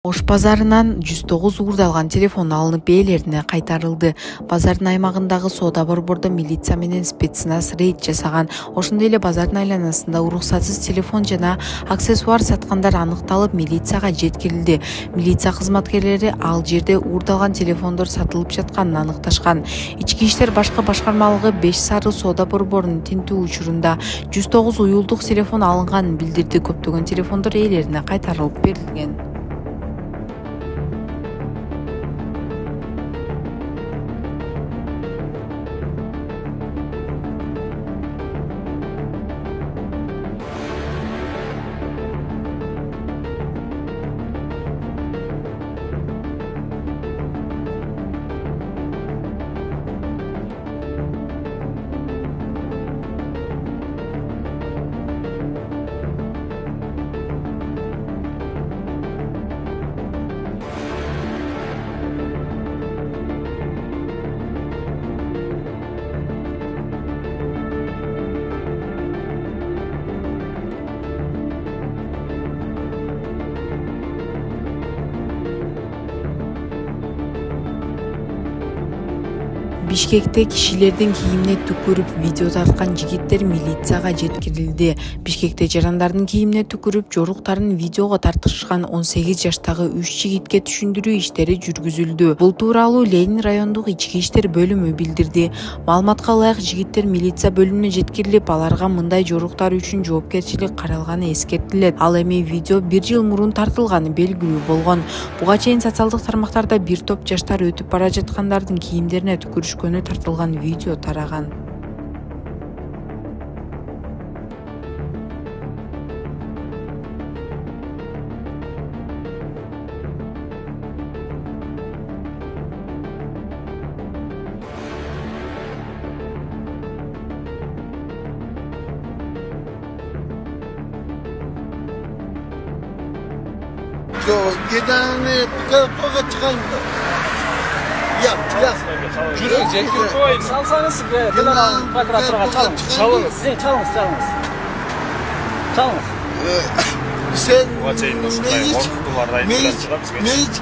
Ош базарынан 109 уурдалган телефон алынып ээлерине кайтарылды. Базардын аймагындагы соода борбордо милиция менен спецназ рейд жасаган. Ошондой эле базардын айланасында уруксатсыз телефон жана аксессуар саткандар аныкталып, милицияга жеткирилди. Милиция кызматкерлери ал жерде уурдалган телефондор сатылып жатканын аныкташкан. Ички иштер башкы башкармалыгы 5 сары соода борборунун тинтүү учурунда 109 уюлдук телефон алынганын билдирди. Көптөгөн телефондор ээлерине кайтарылып берилген. Бишкекте кишилердин кийимине түкүрүп видео тарткан жигиттер милицияга жеткирилди. Бишкекте жарандардын кийимине түкүрүп жоруктарын видеого тартышкан 18 жаштагы 3 жигитке түшүндүрүү иштери жүргүзүлдү. Бул тууралуу Ленин райондук ички иштер бөлүмү билдирди. Маалыматка ылайык, жигиттер милиция бөлүмүнө жеткирилип, аларга мындай жоруктар үчүн жоопкерчилик каралганы эскертилет. Ал эми видео 1 жыл мурун тартылганы белгилүү болгон. Буга чейин социалдык тармактарда бир топ жаштар өтүп бара жаткандардын кийимдерине түкүрүшкөнү тартылган видео тараган. Gedeni toga çıkayım da. Ya. Жүрің жеткіп қойын, салсаңыз, прокуратураға çalыңыз. Sen ne hiç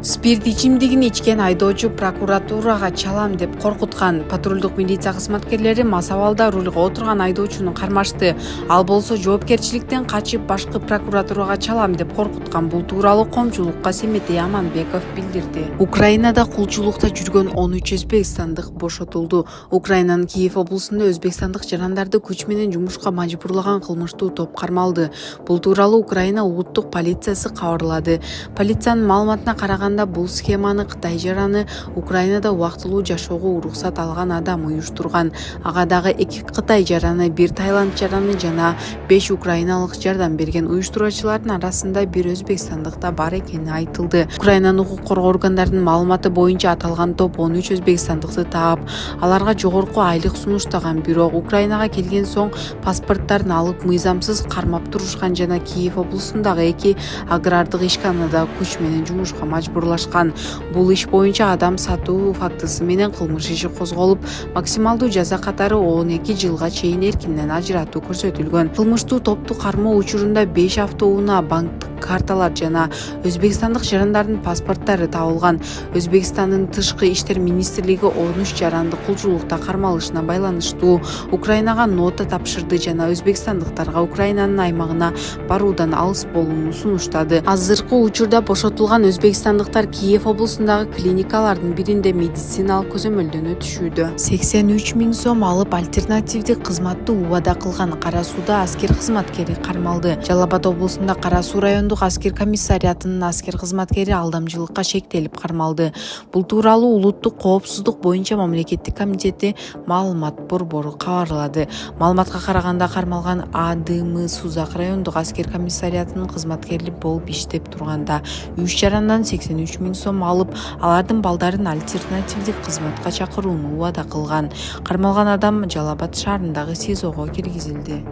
Спирт ичимдигин ичкен айдоочу прокуратурага чалам деп коркуткан. Патрулдук милиция кызматкерлери мас абалда рулга отурган айдоочуну кармашты. Ал болсо жоопкерчиликтен качып башкы прокуратурага чалам деп коркуткан. Бул тууралуу коомчулукка Семетей Аманбеков билдирди. Украинада кулчулукта жүргөн 13 өзбекстандык бошотулду. Украинанын Киев облусунда өзбекстандык жарандарды күч менен жумушка мажбурлаган кылмыштуу топ кармалды. Бул тууралуу Украина улуттук полициясы кабарлады. Полициянын маалыматына караганда, бул схеманы Кытай жараны Украинада убактылуу жашоого уруксат алган адам уюштурган. Ага дагы 2 Кытай жараны, 1 Таиланд жараны жана 5 украиналык жардам берген. Уюштуруучулардын арасында 1 өзбекстандык да бар экени айтылды. Украинанын укук коргоо органдарынын маалыматы боюнча аталган топ 13 өзбекстандыкты таап, аларга жогорку айлык сунуштаган. Бирок Украинага келген соң паспорттарын алып мыйзамсыз кармап турушкан жана Киев облусундагы 2 агрардык ишканада күч менен жумушка мажбурлашкан. Бул иш боюнча адам сатуу фактысы менен кылмыш иши козголуп, максималдуу жаза катары 12 жылга чейин эркинден ажыратуу көрсөтүлгөн. Кылмыштуу топту кармоо учурунда 5 автоунаа, банктык карталар жана өзбекстандык жарандардын паспорттору табылган. Өзбекстандын тышкы иштер министрлиги 13 жаранды кулчулукта кармалышына байланыштуу Украинага нота тапшырды жана өзбекстандыктарга Украинанын аймагына баруудан алыс болууну сунуштады. Азыркы учурда бошотулган өзбекстандыктар Киев облусундагы клиникалардын биринде медициналык көзөмөлдөн өтүшүүдө. 83 000 сом алып альтернативдик кызматты убада кылган Кара Сууда аскер кызматкери кармалды. Жалал Абад облусунда Кара Суу райондук аскер комиссариатынын аскер кызматкери алдамчылыкка шектелип кармалды. Бул тууралуу улуттук коопсуздук боюнча мамлекеттик комитети маалымат борбору кабарлады. Маалыматка караганда, кармалган АДМ Сузак райондук аскер комиссариатынын кызматкери болуп иштеп турганда 3 жарандан 83 000 сом алып, алардын балдарын альтернативдик кызматка чакырууну убада кылган. Кармалган адам Жалал Абад шаарындагы СИЗОго киргизилди.